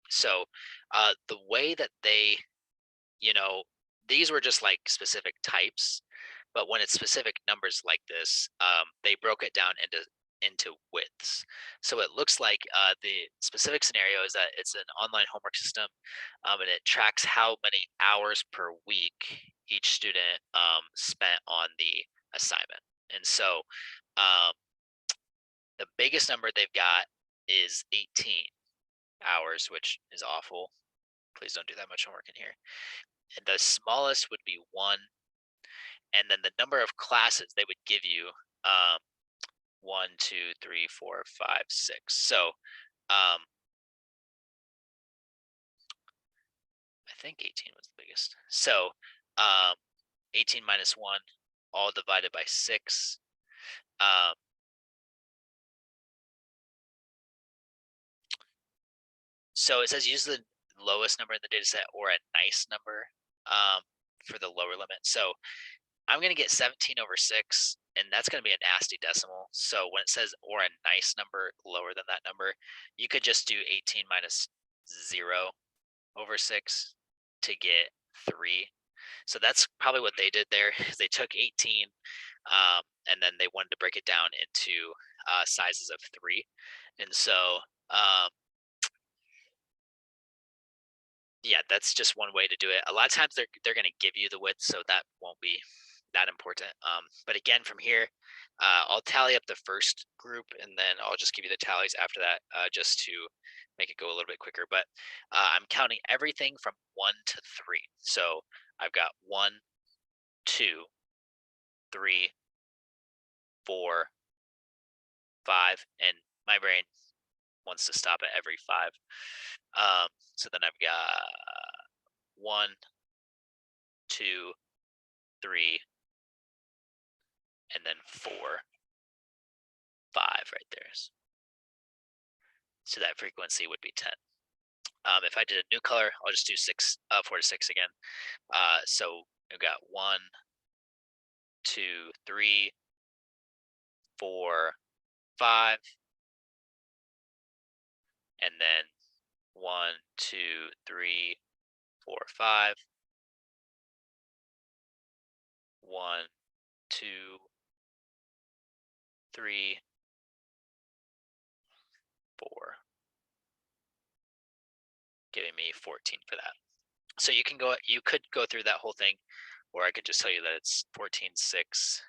So the way that they, you know, these were just like specific types, but when it's specific numbers like this, they broke it down into widths. So it looks like the specific scenario is that it's an online homework system, and it tracks how many hours per week each student spent on the assignment. And so um, the biggest number they've got is 18 hours, which is awful. Please don't do that much homework in here. And the smallest would be one, and then the number of classes they would give you, um, one, two, three, four, five, six. So I think 18 was the biggest. So um, 18 minus one, all divided by six. Um, so it says use the lowest number in the data set or a nice number um, for the lower limit. So I'm going to get 17 over 6, and that's going to be a nasty decimal. So when it says or a nice number lower than that number, you could just do 18 minus 0 over 6 to get 3. So that's probably what they did there is they took 18, and then they wanted to break it down into sizes of 3. And so um, yeah, that's just one way to do it. A lot of times they're going to give you the width, so that won't be that important. But again, from here, I'll tally up the first group, and then I'll just give you the tallies after that, just to make it go a little bit quicker. But I'm counting everything from 1 to 3. So I've got 1, 2, 3, 4, 5, and my brain wants to stop at every 5. So then I've got 1, 2, 3, and then 4, 5 right there. So that frequency would be 10. If I did a new color, I'll just do 4 to 6 again. So I've got 1, 2, 3, 4, 5, and then 1, 2, 3, 4, 5, 1, 2, 3, 4, giving me 14 for that. So you could go through that whole thing, or I could just tell you that it's 14, 6,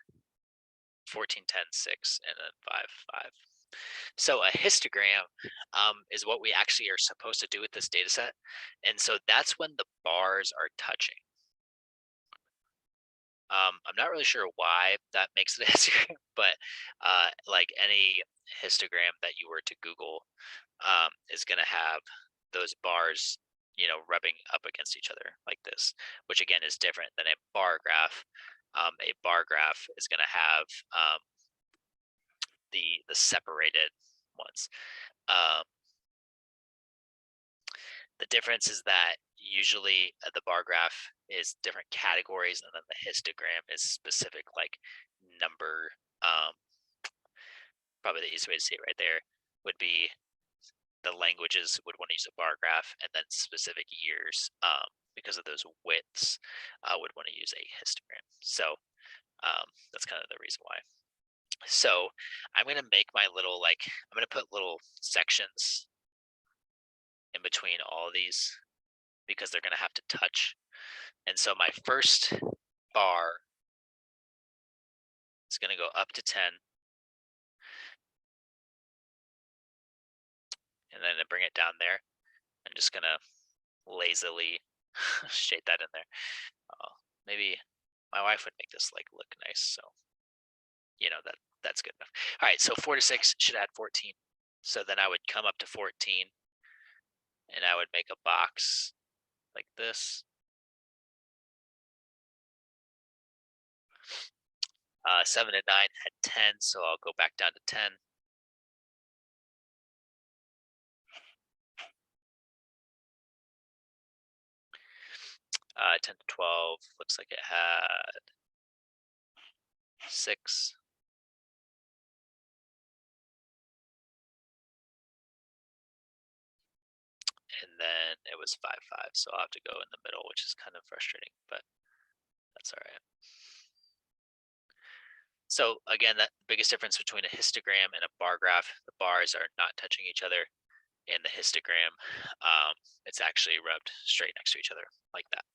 14, 10, 6, and then 5, 5. So a histogram is what we actually are supposed to do with this data set. And so that's when the bars are touching. I'm not really sure why that makes it a histogram, but like any histogram that you were to Google is going to have those bars, rubbing up against each other like this, which again is different than a bar graph. A bar graph is going to have the separated ones. Um, the difference is that usually the bar graph is different categories, and then the histogram is specific, like number. Um, Probably the easiest way to see it right there would be the languages would want to use a bar graph, and then specific years, because of those widths, would want to use a histogram. So that's kind of the reason why. So I'm going to make my little, I'm going to put little sections in between all of these because they're going to have to touch. And so my first bar is going to go up to 10, and then to bring it down there, I'm just going to lazily shade that in there. Maybe my wife would make this look nice, so that's good enough. All right, so 4 to 6 should add 14. So then I would come up to 14, and I would make a box like this. 7 to 9 had 10, so I'll go back down to 10. 10 to 12 looks like it had 6. and then it was 5-5. So I'll have to go in the middle, which is kind of frustrating, but that's all right. So again, that biggest difference between a histogram and a bar graph, the bars are not touching each other. In the histogram, it's actually rubbed straight next to each other like that.